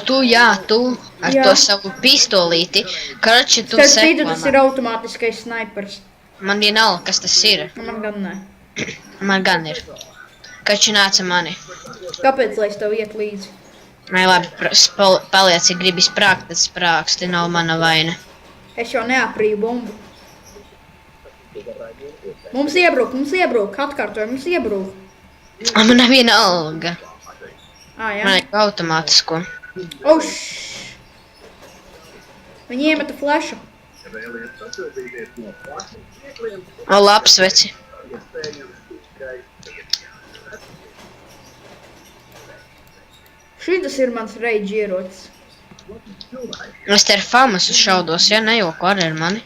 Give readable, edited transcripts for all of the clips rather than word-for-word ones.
Tu ar to savu pistolīti. Karači, tu Starp citu, seko tas man. ir automātiskais snaipers. Man vienalga, kas tas ir. Man gan ne. Man gan ir. Kači nāca mani. Kāpēc, lai es tev iet līdzi? Nē, labi, paliec, ja gribi sprākt, tad sprāks. Te nav mana vaina. Es jau neaprīju bumbu. Mums iebruk. Atkārtoju, mums iebruk. Man nav vienalga. Jā. Man ir automātisko. Viņi iemeta flešu. Labs veci. Šitas ir mans rage ierocis. Es te ar famusu šaudos, ja nejoko arī ar mani.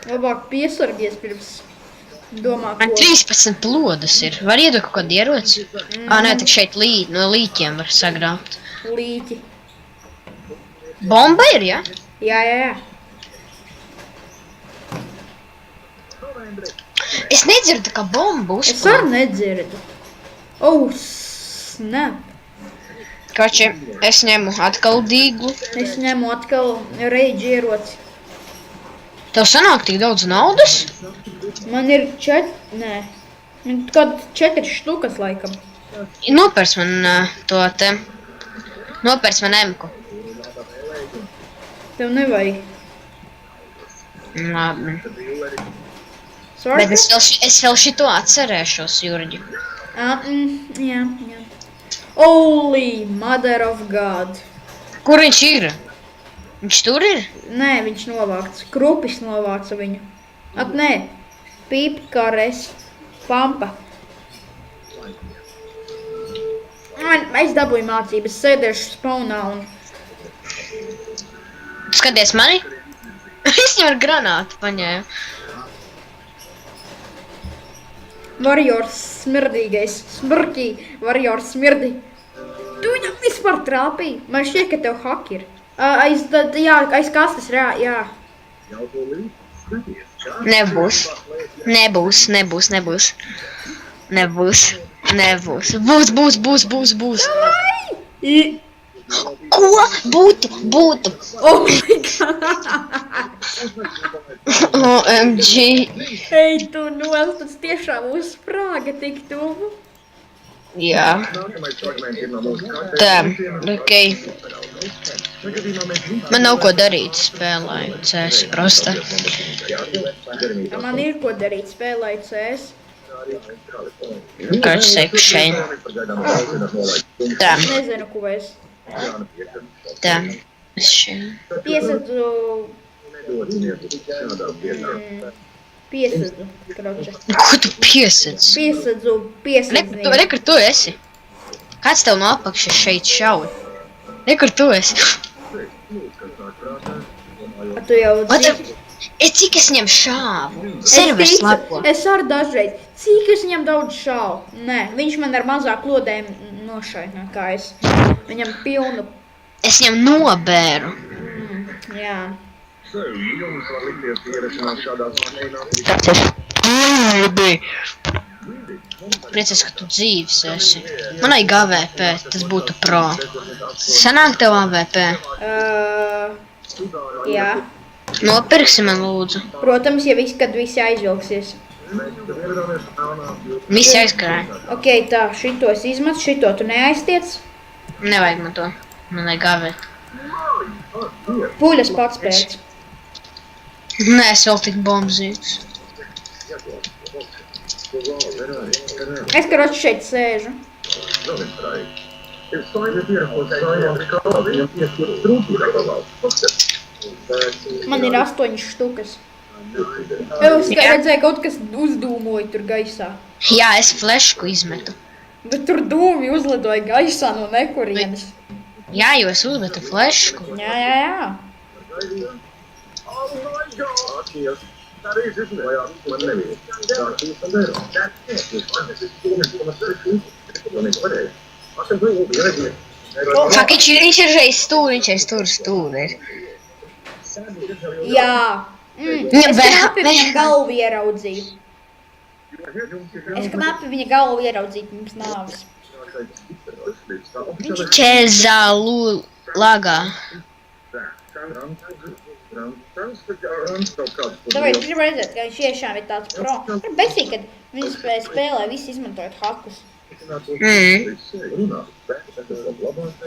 Labāk piesargies pirms domā, Man 13 plodas ir. Var iedot kaut kādu ieroci? Nē, tik šeit no līķiem var sagrābt. Līķi. Bomba ir, ja? Jā. Es nedzirdu, ka bomba Es uzklāt. arī nedzirdu. Snap. Kači, es ņemu atkal dīglu. Es ņemu atkal rage ieroci. Tev sanāk tik daudz naudas? Man ir kād 4 štukas laikam. Nopers man to te. Nopers man emku. Tev nevajag. Labi. Sorry? Bet es vēl šito atcerēšos, Jurģi. Jā. Holy mother of God. Kur viņš ir? Viņš tur ir? Nē, viņš novākts. Krupis novāca viņu. Nē. Pīpkares. Pampa. Es dabūju mācības. Sēdēšu spawnā un... Skaties mani? Es jau ar granātu paņēmu. Warriors smirdīgais. Smurkī. Warriors smirdī. Tu viņam vispār trāpīji. Man šķiet, ka tev haki ir. Aiz kastes, jā. Nebūs. Būs. Ko? Būtu. Oh my God. OMG. Ei, tu nost, tas tiešām uzsprāga tik tuvu. Jā. Tā, okei. Man nav ko darīt, spēlēju CS prosta. Man ir ko darīt, spēlēju CS. Kāds seiku šeit. Tā, Nezinu, ko es. tā. Es šeit. Piesedzu, kroče. Ko tu piesedz? Piesedzu. Rekur tu esi. Kāds tev no apakšas šeit šauj? Rekur tu esi. Tu jau dzirdi? Cik es viņam šāvu? Servers lapo. Es arī dažreiz. Cik es viņam daudz šauju? Nē, viņš man ar mazāk lodēm nošaina, kā es. Viņam pilnu. Es viņam nobēru. Jā. Priecās, ka tu dzīves esi. Man vajag AVP, tas būtu pro. Sanāk tev AVP? Jā. Nopirksi man lūdzu. Protams, ja kad visi aizvilksies. Visi aizkarāja. Ok, tā, šito es izmetu, šito tu neaiztiec. Nevajag man to. Man vajag AVP. Puļas pats pēc. Nē, es vēl tik bombzīgs. Es, karoči, šeit sēžu. Man ir 8 štukas. Es redzēju, kaut kas uzdūmoja tur gaisā. Jā, es flešku izmetu. Bet tur dūmi uzlidoja gaisā no nekurienes. Jā, jo es uzmetu flešku. Jā. Fak, viņš ir reiz stūri. Jā. Es knapi viņa galvu ieraudzīju. pirms nāves. Čezalulagā. Tāpēc es gribu redzēt, ka viņš tiešām ir tāds pro. Ir besīgi, kad viņi spēlē, visi izmantojot hakus.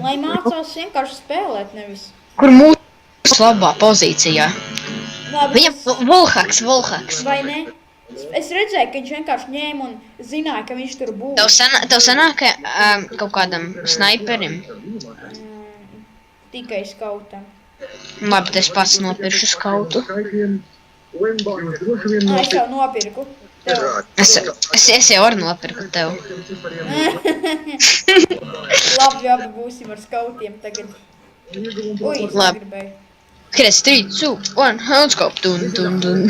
Lai mācās vienkārši spēlēt, nevis. Kur mūsu labā pozīcijā? Labi, Viņam volhaks. vai ne? Es redzēju, ka viņš vienkārši ņēma un zināja, ka viņš tur būs. Tev sanāk kaut kādam snaiperim? Tikai skautam. Labi, es pats nopiršu skautu. Es jau nopirku. Tev. Es jau arī nopirku tev. Labi, abi būsim ar skautiem tagad. Ui, es Labi. negribēju. Kres 3, 2, 1, haunscope, tun.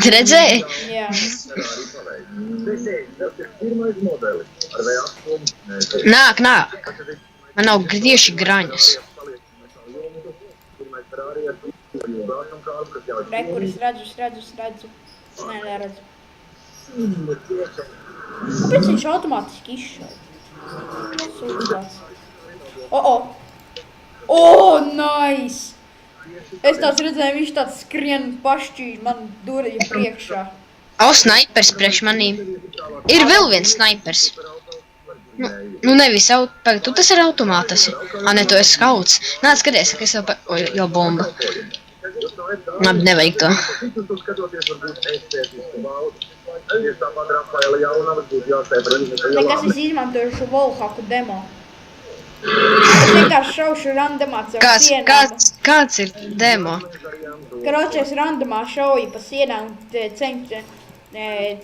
Redzēji? Jā. Nāk. Man nav tieši graņas. Re, kur es redzu. Nē, neredzu. Kāpēc viņš automātiski izšauj? Sūdzīgāts. Nice! Es tāds redzēju, viņš tāds skrien pašķīž man durvju priekšā. Snaipers priekš manīm. Ir vēl viens snaipers. Nu nevis, tu tas ir automātas. Ne, tu esi skauts. Nāc, skaties, ka es jau bomba. Labi, nevajag to. Nekas es izmantoju šo volhaku demo. Es vienkārši šaušu randomā caur sienām. Kāds ir demo? Kroči, es randomā šauju pa sienām,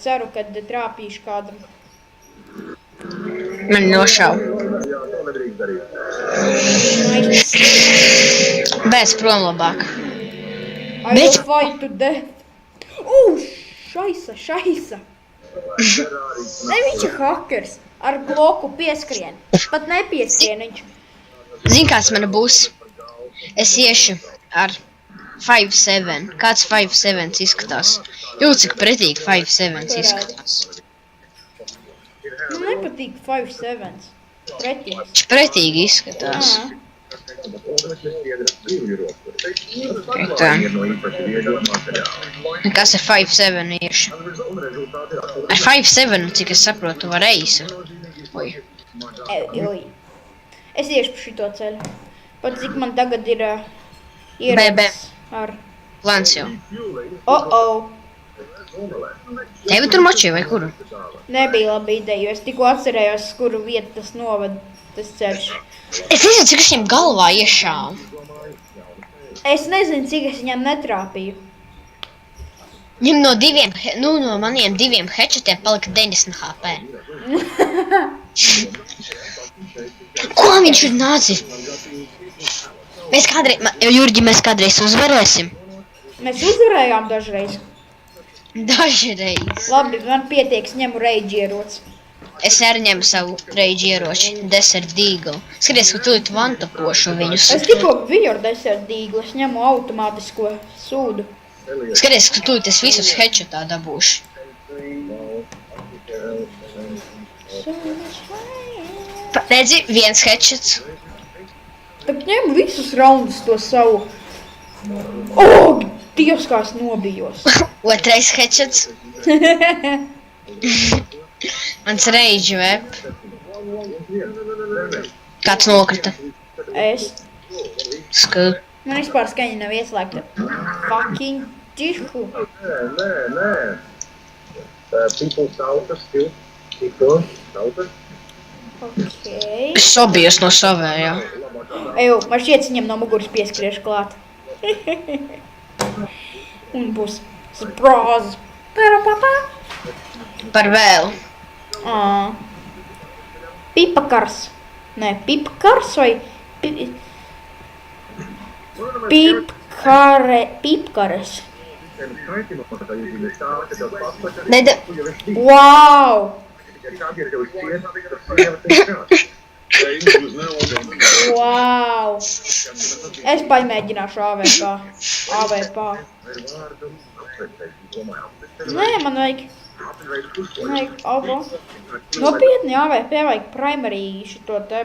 ceru, kad trāpīšu kādam. Man nošauj. Bēs prom labāk. I will fight to death. Šaisa. Ne, viņš ir hakers. Ar bloku pieskrien. Pat nepieskrien viņš. Zini, kāds man būs? Es iešu ar 5-7. Kāds 5-7 izskatās? Jūtas, cik pretīgi 5-7 izskatās. Man nepatīk 5-7. Pretīgs. Viņš pretīgi izskatās. Tā. Kas ir 5-7 iešu? Ar 5-7, cik es saprotu, var eisa. Oi. Es iešu pa šito ceļu. Pat cik man tagad ir ierodas ar... Plāns jau. Tevi tur močīja vai kuru? Nebija laba ideja, jo es tikko atcerējos, kuru vietu tas novada, tas ceļš. Es nezinu, cik es viņam galvā iešāvu. Es nezinu, cik es viņam netrāpīju. Viņam no maniem 2 headshotiem palika 90 HP. Ko viņš ir nācis? Jurgi, mēs kādreiz uzvarēsim. Mēs uzvarējām dažreiz. Dažreiz. Labi, man pietiek, es ņemu rage ieroci. Es arī ņemu savu rage ieroči, Desert Eagle. Skaties, ka tūlīt vantapošu viņus. Es tikko biju ar Desert Eagle, es ņemu automātisko sūdu. Skaties, ka tūlīt es visus headshotā dabūšu. Redzi, 1 headshots. Tad ņemu visus raundus to savu. Dievs, kā es nobijos. 2 headshots. Mans rage web. Kāds nokrita? Es. Skud. Man vispār skaņa nav ieslēgta. Fucking tihu. Nē. People sautas, people sautas. Okay. Es sobijos no savējā. Man šķiet, viņam no muguras pieskriešu klāt. Un būs surprise. Par vēl. Pipakars. Nē, pipakars vai... Pipkares. Wow! Wow! Es pamēģināšu AVP. Nē, man vajag abo. Nopietni AVP vajag primary šito te